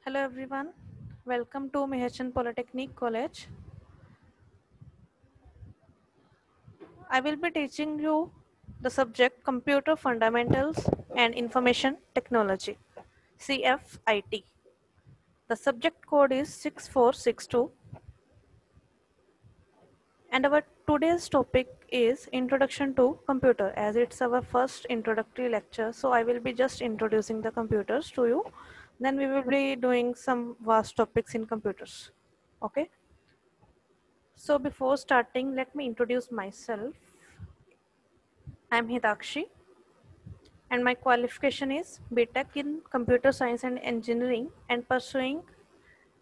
Hello everyone, welcome to Mehachan Polytechnic College. I will be teaching you the subject Computer Fundamentals and Information Technology, CFIT. The subject code is 6462 and our today's topic is Introduction to Computer, as it's our first introductory lecture. So I will be just introducing the computers to you. Then we will be doing some vast topics in computers. Okay. So before starting, let me introduce myself. I'm Hitakshi and my qualification is BTech in Computer Science and Engineering and pursuing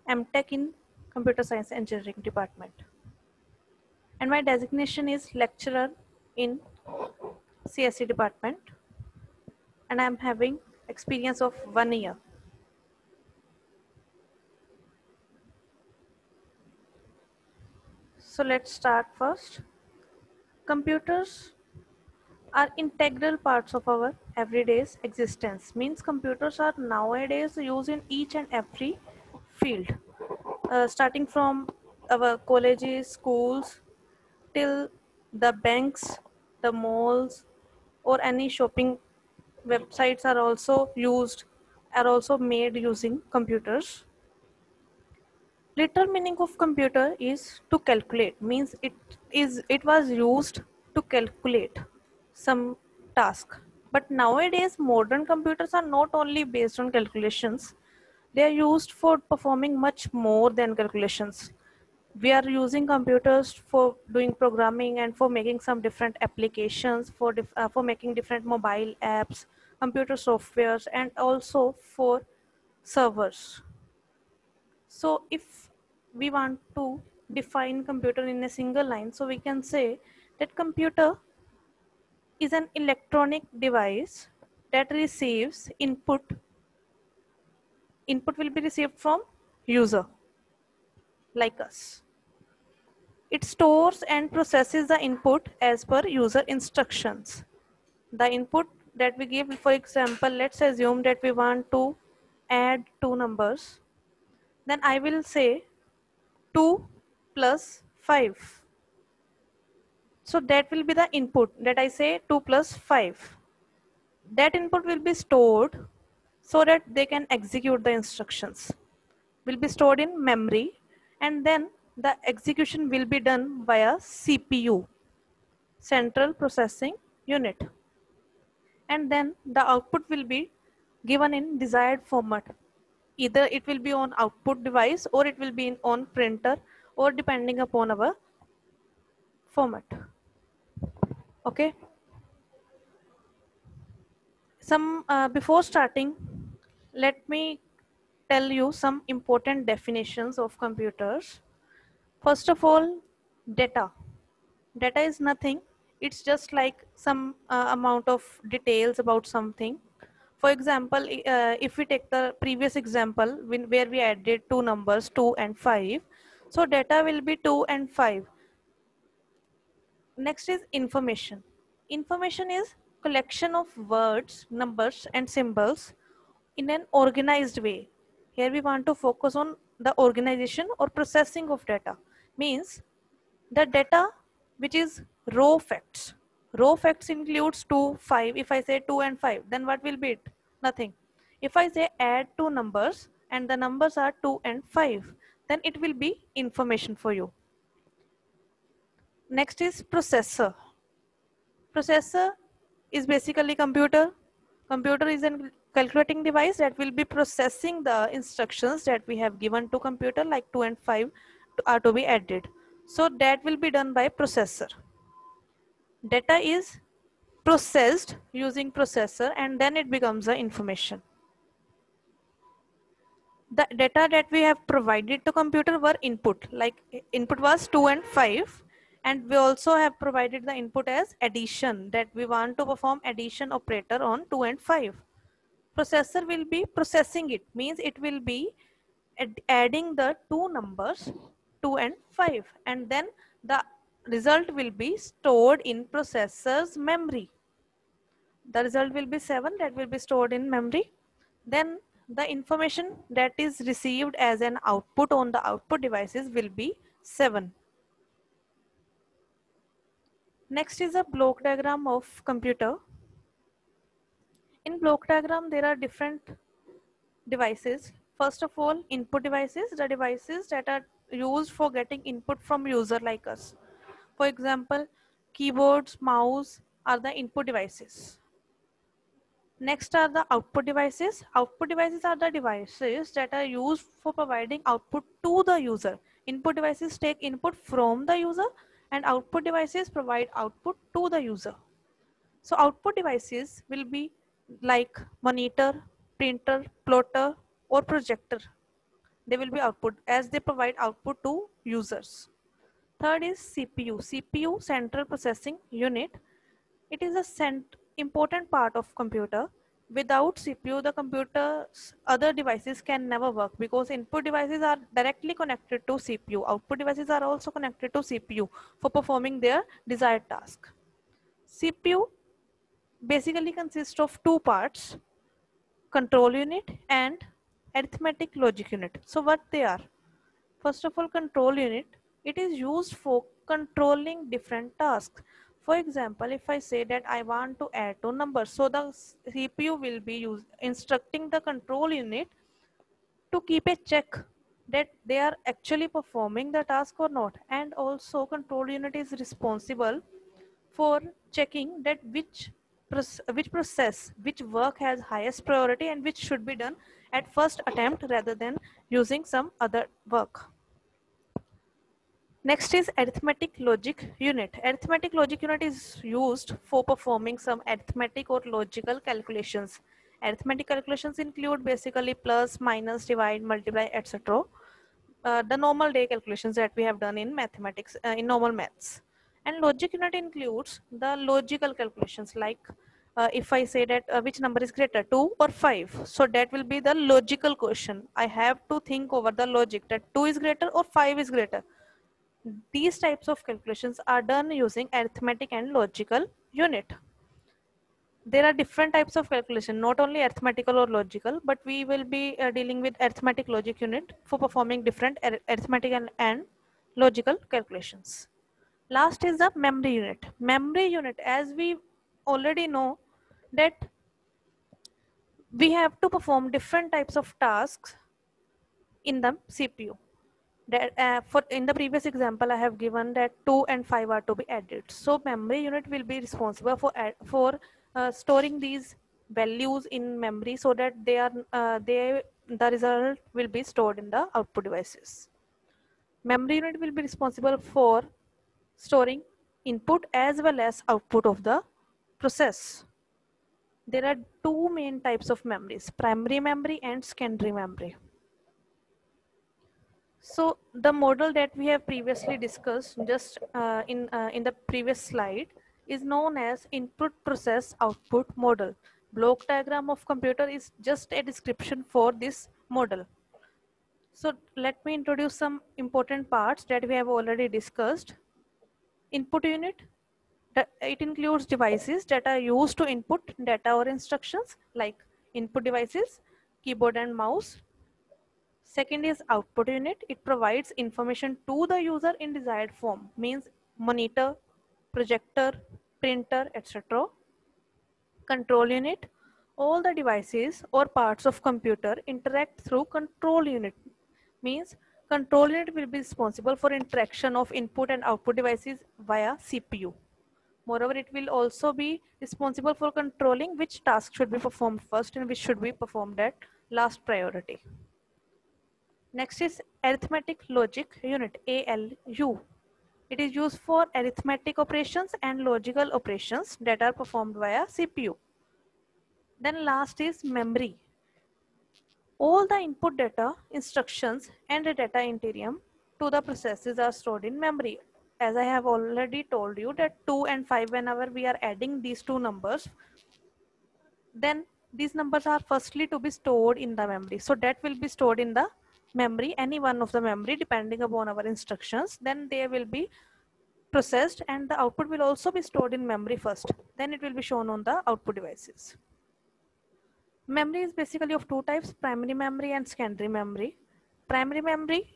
MTech in Computer Science Engineering department. And my designation is lecturer in CSE department and I'm having experience of 1 year. So let's start first. Computers are integral parts of our everyday's existence. Means computers are nowadays used in each and every field, starting from our colleges, schools, till the banks, the malls, or any shopping websites are also made using computers. Literal meaning of computer is to calculate, means it was used to calculate some task. But nowadays modern computers are not only based on calculations, they are used for performing much more than calculations. We are using computers for doing programming and for making some different applications, for making different mobile apps, computer softwares, and also for servers. So if we want to define computer in a single line, so we can say that computer is an electronic device that receives input. Input will be received from user like us. It stores and processes the input as per user instructions. The input that we give, for example, let's assume that we want to add two numbers. Then I will say 2 plus 5. So that will be the input that I say 2 plus 5. That input will be stored so that they can execute the instructions. Will be stored in memory and then the execution will be done via CPU, Central Processing Unit. And then the output will be given in desired format. Either it will be on output device or it will be on printer or depending upon our format. Okay. Before starting, let me tell you some important definitions of computers. First of all, data. Data is nothing. It's just like some amount of details about something. For example, if we take the previous example where we added two numbers, 2 and 5. So data will be 2 and 5. Next is information. Information is collection of words, numbers and symbols in an organized way. Here we want to focus on the organization or processing of data. Means the data which is raw facts. Raw facts includes 2, 5. If I say 2 and 5, then what will be it? Nothing. If I say add two numbers and the numbers are 2 and 5, then it will be information for you. Next is processor. Processor is basically computer. Computer is a calculating device that will be processing the instructions that we have given to computer, like 2 and 5 are to be added. So that will be done by processor. Data is processed using processor and then it becomes the information. The data that we have provided to computer were input, like input was 2 and 5, and we also have provided the input as addition, that we want to perform addition operator on 2 and 5. Processor will be processing it, means it will be adding the two numbers 2 and 5, and then the result will be stored in processor's memory. The result will be 7 that will be stored in memory. Then the information that is received as an output on the output devices will be 7. Next is a block diagram of computer. In block diagram, there are different devices. First of all, input devices, the devices that are used for getting input from user like us. For example, keyboards, mouse are the input devices. Next are the output devices. Output devices are the devices that are used for providing output to the user. Input devices take input from the user and output devices provide output to the user. So output devices will be like monitor, printer, plotter or projector. They will be output as they provide output to users. Third is CPU. CPU, Central Processing Unit. It is a important part of computer. Without CPU, the computer's other devices can never work because input devices are directly connected to CPU. Output devices are also connected to CPU for performing their desired task. CPU basically consists of two parts, control unit and arithmetic logic unit. So what they are? First of all, control unit, it is used for controlling different tasks. For example, if I say that I want to add two numbers, so the CPU will be instructing the control unit to keep a check that they are actually performing the task or not. And also control unit is responsible for checking that which process, which work has highest priority and which should be done at first attempt rather than using some other work. Next is arithmetic logic unit. Arithmetic logic unit is used for performing some arithmetic or logical calculations. Arithmetic calculations include basically plus, minus, divide, multiply, etc. The normal day calculations that we have done in mathematics, in normal maths. And logic unit includes the logical calculations like if I say that which number is greater, 2 or 5. So that will be the logical question. I have to think over the logic that 2 is greater or 5 is greater. These types of calculations are done using arithmetic and logical unit. There are different types of calculation, not only arithmetical or logical, but we will be dealing with arithmetic logic unit for performing different arithmetic and logical calculations. Last is the memory unit. Memory unit, as we already know that we have to perform different types of tasks in the CPU. That, for in the previous example, I have given that 2 and 5 are to be added. So memory unit will be responsible for storing these values in memory so that the result will be stored in the output devices. Memory unit will be responsible for storing input as well as output of the process. There are two main types of memories, primary memory and secondary memory. So the model that we have previously discussed just in the previous slide is known as input process output model. Block diagram of computer is just a description for this model. So let me introduce some important parts that we have already discussed. Input unit, it includes devices that are used to input data or instructions like input devices, keyboard and mouse. Second is output unit. It provides information to the user in desired form, means monitor, projector, printer, etc. Control unit. All the devices or parts of computer interact through control unit, means control unit will be responsible for interaction of input and output devices via CPU. Moreover, it will also be responsible for controlling which task should be performed first and which should be performed at last priority. Next is arithmetic logic unit, ALU. It is used for arithmetic operations and logical operations that are performed via CPU. Then last is memory. All the input data, instructions and the data interium to the processes are stored in memory. As I have already told you that 2 and 5, whenever we are adding these two numbers, then these numbers are firstly to be stored in the memory. So that will be stored in the memory, any one of the memory depending upon our instructions. Then they will be processed and the output will also be stored in memory first. Then it will be shown on the output devices. Memory is basically of two types, primary memory and secondary memory. Primary memory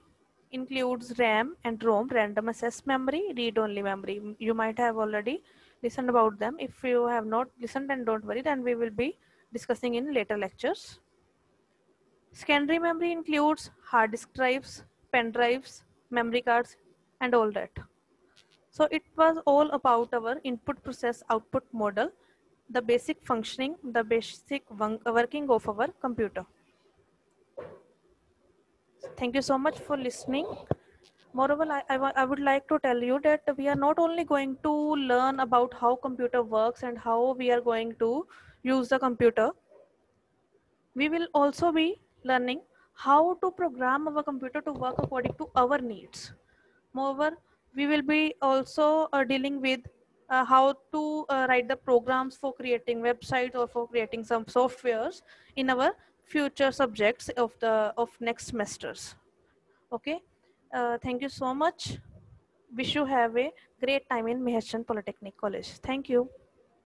includes RAM and ROM, random access memory, read-only memory. You might have already listened about them. If you have not listened, then don't worry, then we will be discussing in later lectures. Secondary memory includes hard disk drives, pen drives, memory cards, and all that. So it was all about our input process output model, the basic functioning, the basic working of our computer. Thank you so much for listening. Moreover, I would like to tell you that we are not only going to learn about how computer works and how we are going to use the computer, we will also be learning how to program our computer to work according to our needs. Moreover, we will be also dealing with how to write the programs for creating websites or for creating some softwares in our future subjects of next semesters. Okay, thank you so much. Wish you have a great time in Mehachan Polytechnic College. Thank you.